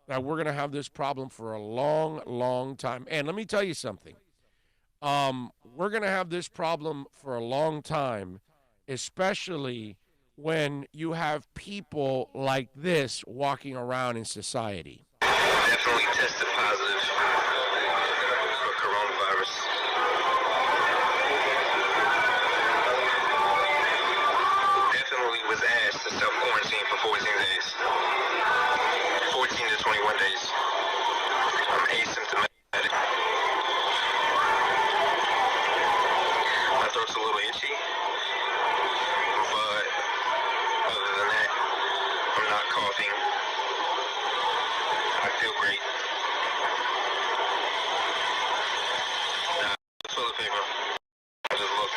that we're going to have this problem for a long, long time. And let me tell you something. We're going to have this problem for a long time, especially when you have people like this walking around in society. Definitely tested positive for coronavirus. Definitely was asked to self-quarantine for 14 days. 14 to 21 days. I'm asymptomatic. My throat's a little itchy, but other than that, I'm not coughing. I feel great. Nah, toilet paper. I just look.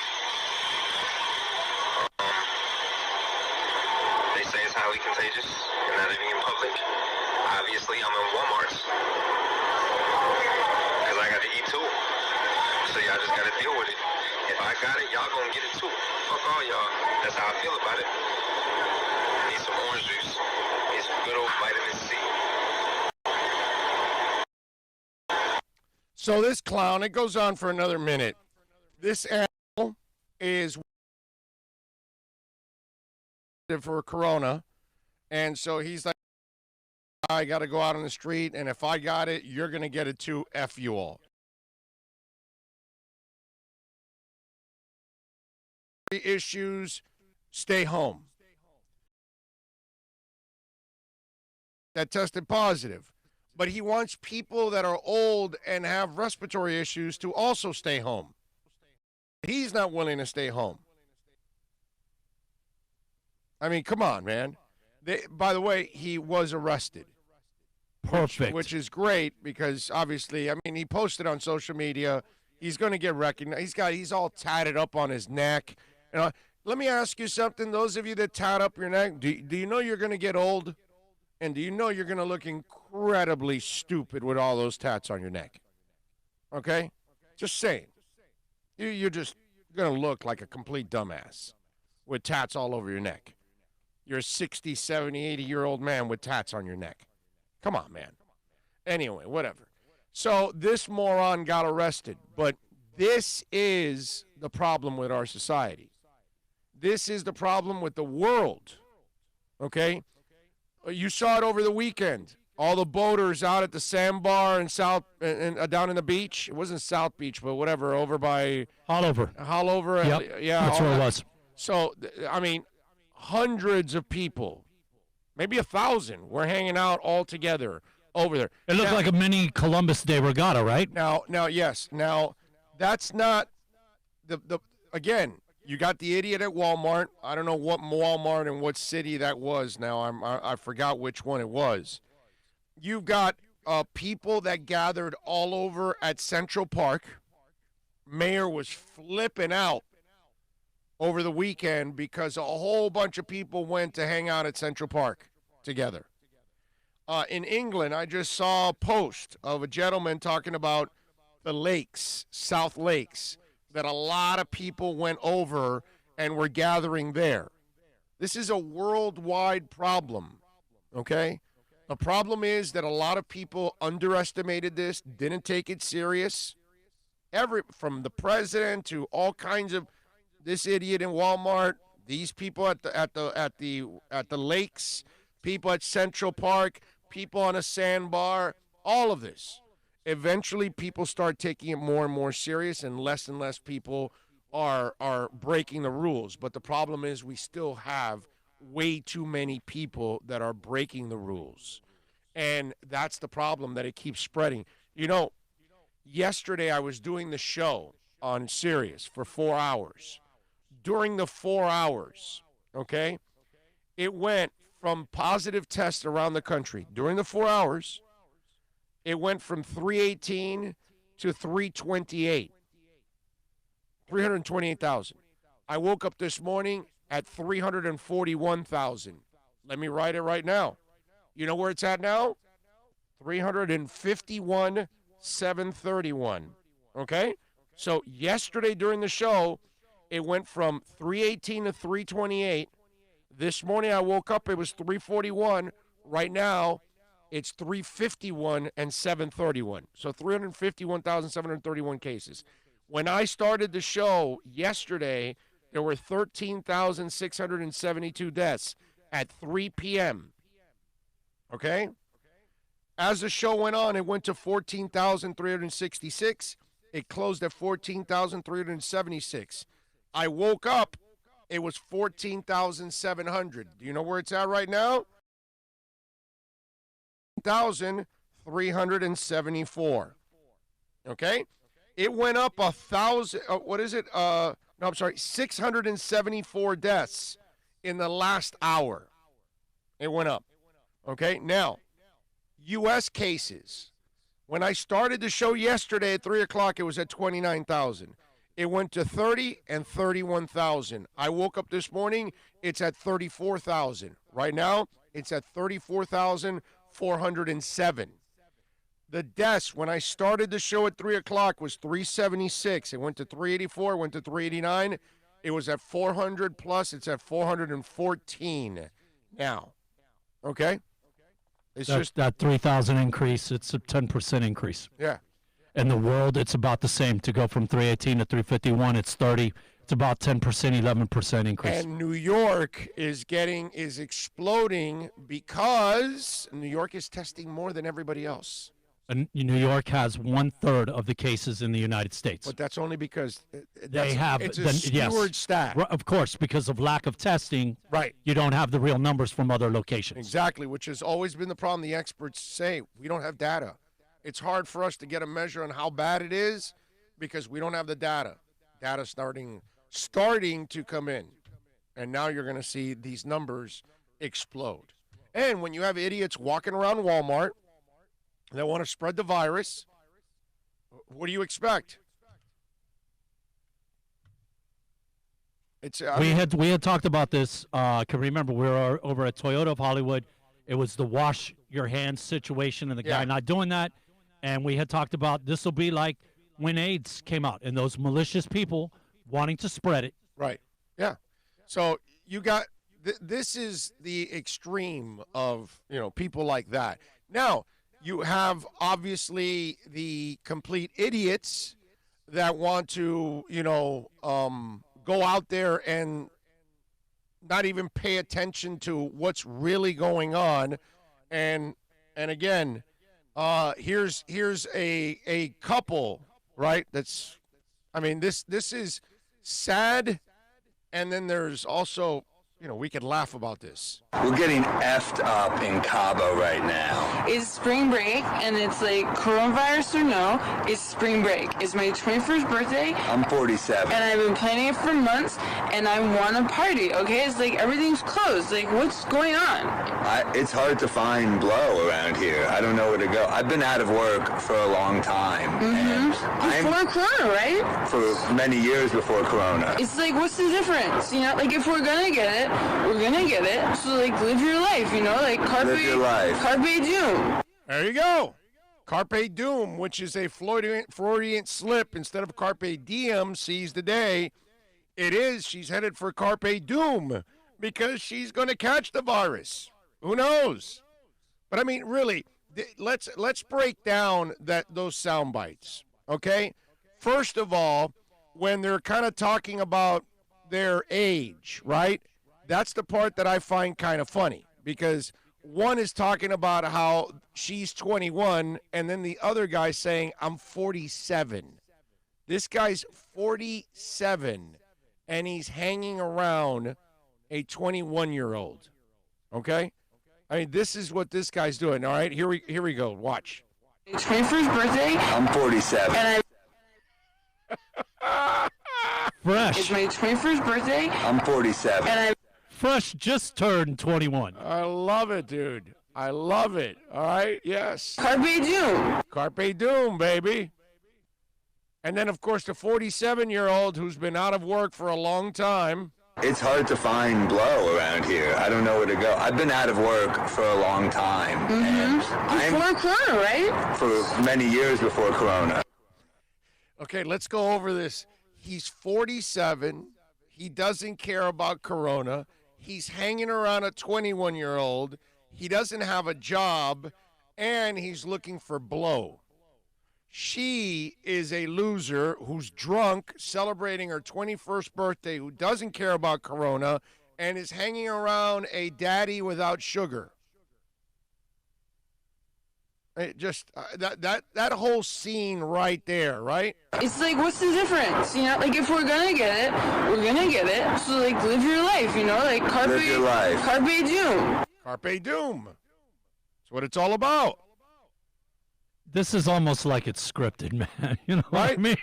They say it's highly contagious and not even in public. Obviously, I'm in Walmart because I got to eat too. So y'all just got to deal with it. If I got it, y'all gonna get it too. Fuck all y'all. That's how I feel about it. Need some orange juice. Need some good old vitamin C. So this clown, it goes on for another minute. This animal is for corona, and so he's like, I got to go out on the street, and if I got it, you're going to get it too. F you all. Issues, stay home. That tested positive. But he wants people that are old and have respiratory issues to also stay home. He's not willing to stay home. I mean, come on, man. By the way, he was arrested. Perfect. Which is great because obviously, I mean, he posted on social media. He's going to get recognized. He's all tatted up on his neck. You know, let me ask you something. Those of you that tat up your neck, do you know you're going to get old? And do you know you're going to look incredibly stupid with all those tats on your neck? Okay? Just saying. You're just going to look like a complete dumbass with tats all over your neck. You're a 60, 70, 80-year-old man with tats on your neck. Come on, man. Anyway, whatever. So this moron got arrested. But this is the problem with our society. This is the problem with the world. Okay? You saw it over the weekend. All the boaters out at the sandbar in South and down in the beach. It wasn't South Beach, but whatever, over by Hollover. Yep. Yeah, that's where it was. So, I mean, hundreds of people, maybe 1,000, were hanging out all together over there. It looked like a mini Columbus Day regatta, right? Now, yes. Now, that's not the again. You got the idiot at Walmart. I don't know what Walmart and what city that was now. I forgot which one it was. You've got people that gathered all over at Central Park. Mayor was flipping out over the weekend because a whole bunch of people went to hang out at Central Park together. In England, I just saw a post of a gentleman talking about the lakes, South Lakes, that a lot of people went over and were gathering there. This is a worldwide problem, okay? The problem is that a lot of people underestimated this, didn't take it serious. From the president to all kinds of this idiot in Walmart, these people at the lakes, people at Central Park, people on a sandbar, all of this. Eventually, people start taking it more and more serious, and less people are breaking the rules. But the problem is we still have way too many people that are breaking the rules. And that's the problem, that it keeps spreading. You know, yesterday I was doing the show on Sirius for 4 hours. During the 4 hours, okay, it went from positive tests around the country. During the 4 hours, it went from 318 to 328. 328,000. I woke up this morning at 341,000. Let me write it right now. You know where it's at now? 351,731. Okay? So yesterday during the show, it went from 318 to 328. This morning I woke up, it was 341. Right now, it's 351 and 731. So 351,731 cases. When I started the show yesterday, there were 13,672 deaths at 3 p.m. Okay? As the show went on, it went to 14,366. It closed at 14,376. I woke up, it was 14,700. Do you know where it's at right now? 1,374. Okay? It went up 674 deaths in the last hour. It went up. Okay? Now, U.S. cases. When I started the show yesterday at 3 o'clock, it was at 29,000. It went to 30 and 31,000. I woke up this morning, it's at 34,000. Right now, it's at 34,407. The deaths, when I started the show at 3 o'clock, was 376. It went to 384, went to 389. It was at 400 plus. It's at 414 now. Okay? It's just that 3,000 increase. It's a 10% increase. Yeah. In the world, it's about the same. To go from 318 to 351, it's 30. It's about 10%, 11% increase. And New York is exploding because New York is testing more than everybody else. And New York has 1/3 of the cases in the United States. But that's only because it's a skewed stat. Of course, because of lack of testing, right? You don't have the real numbers from other locations. Exactly, which has always been the problem. The experts say we don't have data. It's hard for us to get a measure on how bad it is because we don't have the data. Data starting to come in, and now you're going to see these numbers explode. And when you have idiots walking around Walmart that want to spread the virus, what do you expect? We had talked about this. Can remember we were over at Toyota of Hollywood. It was the wash your hands situation and the guy not doing that. And we had talked about this will be like when AIDS came out and those malicious people wanting to spread it. Right. Yeah. So you got this is the extreme of people like that. Now you have obviously the complete idiots that want to go out there and not even pay attention to what's really going on, and again, here's a couple, right? This is sad, and then there's also we could laugh about this. We're getting effed up in Cabo right now. It's spring break, and it's like coronavirus or no, it's spring break. It's my 21st birthday. I'm 47. And I've been planning it for months, and I want to party, okay? It's like everything's closed. Like, what's going on? It's hard to find blow around here. I don't know where to go. I've been out of work for a long time. Mm-hmm. Before Corona, right? For many years before Corona. It's like, what's the difference? Like, if we're going to get it, we're going to get it. So, like, live your life, like live your life. Carpe diem. There you go. Carpe diem, which is a Freudian slip. Instead of carpe diem, seize the day. It is. She's headed for carpe doom because she's going to catch the virus. Who knows? But I mean, really, let's break down those sound bites. Okay. First of all, when they're kind of talking about their age, right? That's the part that I find kind of funny because one is talking about how she's 21 and then the other guy's saying, I'm 47. This guy's 47 and he's hanging around a 21-year-old. Okay? I mean, this is what this guy's doing. All right, here we go. Watch. 21st birthday. I'm 47. And Fresh. It's my 21st birthday. I'm 47. And Fresh just turned 21. I love it, dude. I love it. All right, yes. Carpe diem. Carpe diem, baby. And then, of course, the 47-year-old who's been out of work for a long time. It's hard to find blow around here. I don't know where to go. I've been out of work for a long time. Mm-hmm. Before Corona, right? For many years before Corona. Okay, let's go over this. He's 47. He doesn't care about Corona. He's hanging around a 21-year-old. He doesn't have a job. and he's looking for blow. She is a loser who's drunk, celebrating her 21st birthday, who doesn't care about Corona, and is hanging around a daddy without sugar. It just that whole scene right there, right? It's like, what's the difference? You know, like, if we're gonna get it, we're gonna get it. So, like, live your life, you know? Like, Live your life. Carpe diem. Carpe diem. That's what it's all about. This is almost like it's scripted, man. You know what I Right? mean?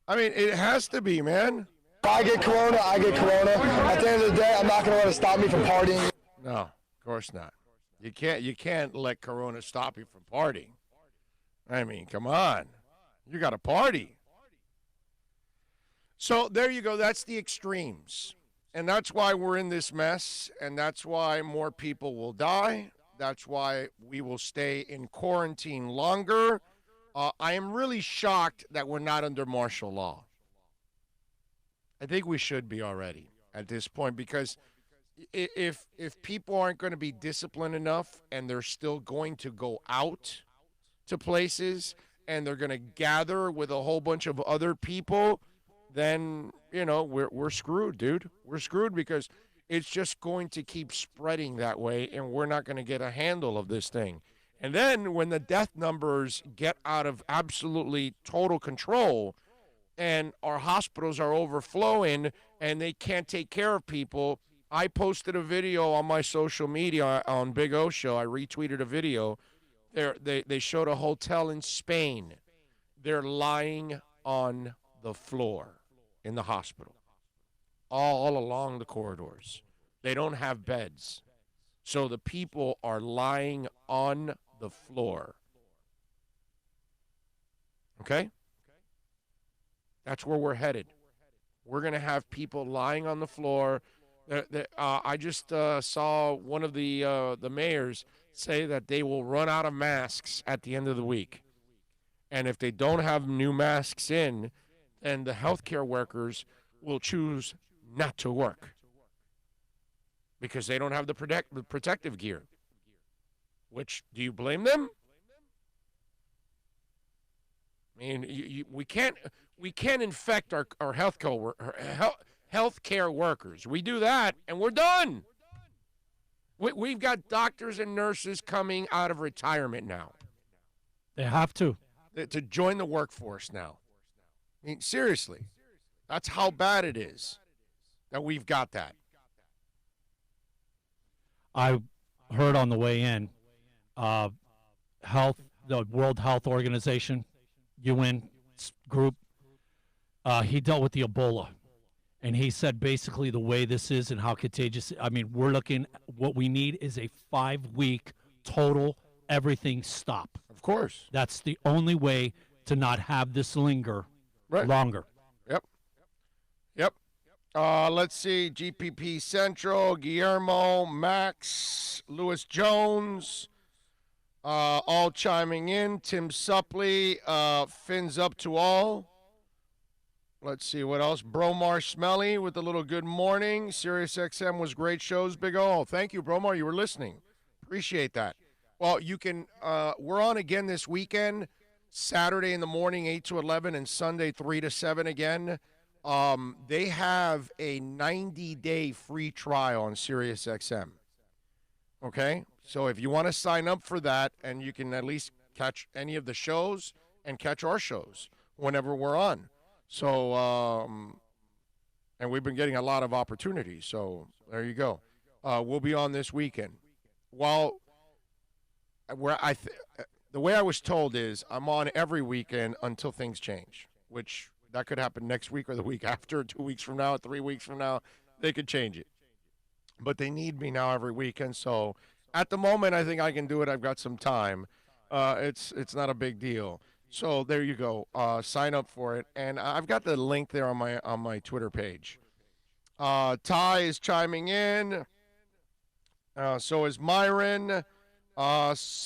I mean, it has to be, man. If I get Corona, I get Corona. At the end of the day, I'm not going to let it stop me from partying. No, of course not. You can't let Corona stop you from partying. I mean, come on. You got to party. So there you go. That's the extremes. And that's why we're in this mess, and that's why more people will die. That's why we will stay in quarantine longer. I am really shocked that we're not under martial law. I think we should be already at this point, because if people aren't going to be disciplined enough and they're still going to go out to places and they're going to gather with a whole bunch of other people, then, you know, we're screwed, dude. We're screwed, because it's just going to keep spreading that way, and we're not going to get a handle of this thing. And then when the death numbers get out of absolutely total control and our hospitals are overflowing and they can't take care of people, I posted a video on my social media on Big O Show. I retweeted a video. They showed a hotel in Spain. They're lying on the floor in the hospital, all along the corridors. They don't have beds. So the people are lying on the floor. Okay? That's where we're headed. We're going to have people lying on the floor. I just saw one of the mayors say that they will run out of masks at the end of the week. And if they don't have new masks in, then the healthcare workers will choose not to work because they don't have the protective gear. Which, do you blame them? I mean, we can't infect our healthcare workers. We do that, and we're done. We've got doctors and nurses coming out of retirement now. They have to join the workforce now. I mean, seriously, that's how bad it is that we've got that. I heard on the way in, the World Health Organization, UN group, he dealt with the Ebola. And he said basically the way this is and how contagious, I mean, we're looking, what we need is a 5-week total everything stop. Of course. That's the only way to not have this linger longer. Yep. Let's see. GPP Central, Guillermo, Max, Lewis Jones, all chiming in. Tim Suppley, fins up to all. Let's see what else. Bromar Smelly with a little good morning. Sirius XM was great shows. Big O. Thank you, Bromar. You were listening. Appreciate that. Well, you can. We're on again this weekend. Saturday in the morning, 8 to 11, and Sunday 3 to 7 again. They have a 90-day free trial on Sirius XM. Okay, so if you want to sign up for that, and you can at least catch any of the shows and catch our shows whenever we're on. So, and we've been getting a lot of opportunities. So there you go. We'll be on this weekend. Well, the way I was told is I'm on every weekend until things change, which that could happen next week or the week after, 2 weeks from now, 3 weeks from now. They could change it. But they need me now every weekend. So at the moment, I think I can do it. I've got some time. It's not a big deal. So there you go. Sign up for it, and I've got the link there on my Twitter page. Ty is chiming in. So is Myron.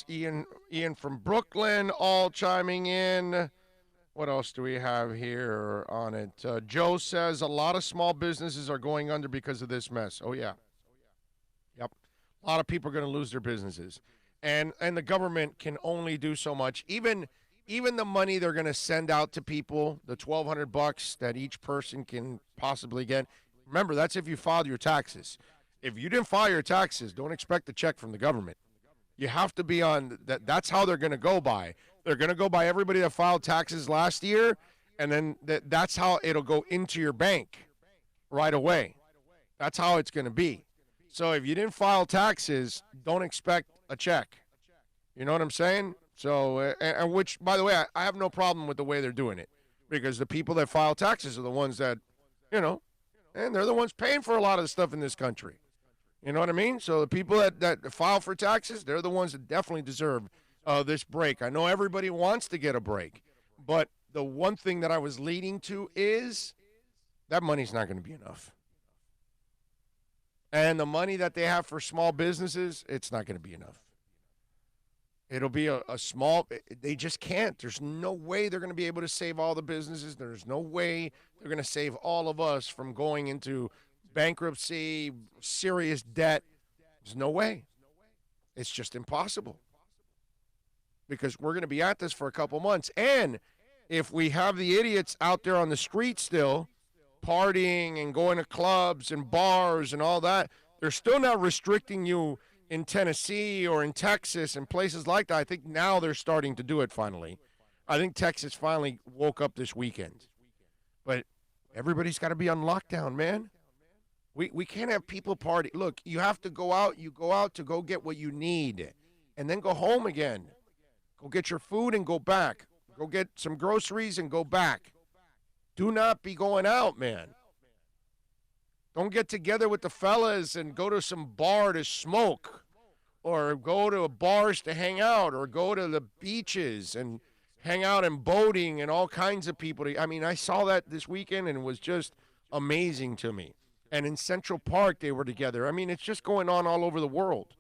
Ian from Brooklyn, all chiming in. What else do we have here on it? Joe says a lot of small businesses are going under because of this mess. Oh yeah. Yep. A lot of people are going to lose their businesses. and the government can only do so much. Even the money they're going to send out to people, the $1,200 that each person can possibly get. Remember, that's if you filed your taxes. If you didn't file your taxes, don't expect a check from the government. You have to be on that. That's how they're going to go by. They're going to go by everybody that filed taxes last year, and then that's how it'll go into your bank right away. That's how it's going to be. So if you didn't file taxes, don't expect a check. You know what I'm saying? So, and which, by the way, I have no problem with the way they're doing it, because the people that file taxes are the ones that, and they're the ones paying for a lot of the stuff in this country. You know what I mean? So the people that file for taxes, they're the ones that definitely deserve this break. I know everybody wants to get a break, but the one thing that I was leading to is that money's not going to be enough. And the money that they have for small businesses, it's not going to be enough. It'll be a small, they just can't. There's no way they're going to be able to save all the businesses. There's no way they're going to save all of us from going into bankruptcy, serious debt. There's no way. It's just impossible. Because we're going to be at this for a couple months. And if we have the idiots out there on the street still partying and going to clubs and bars and all that, they're still not restricting you in Tennessee or in Texas and places like that. I think now they're starting to do it finally. I think Texas finally woke up this weekend. But everybody's got to be on lockdown, man. We can't have people party. Look, you have to go out. You go out to go get what you need and then go home again. Go get your food and go back. Go get some groceries and go back. Do not be going out, man. Don't get together with the fellas and go to some bar to smoke or go to bars to hang out or go to the beaches and hang out and boating and all kinds of people. I mean, I saw that this weekend and it was just amazing to me. And in Central Park, they were together. I mean, it's just going on all over the world.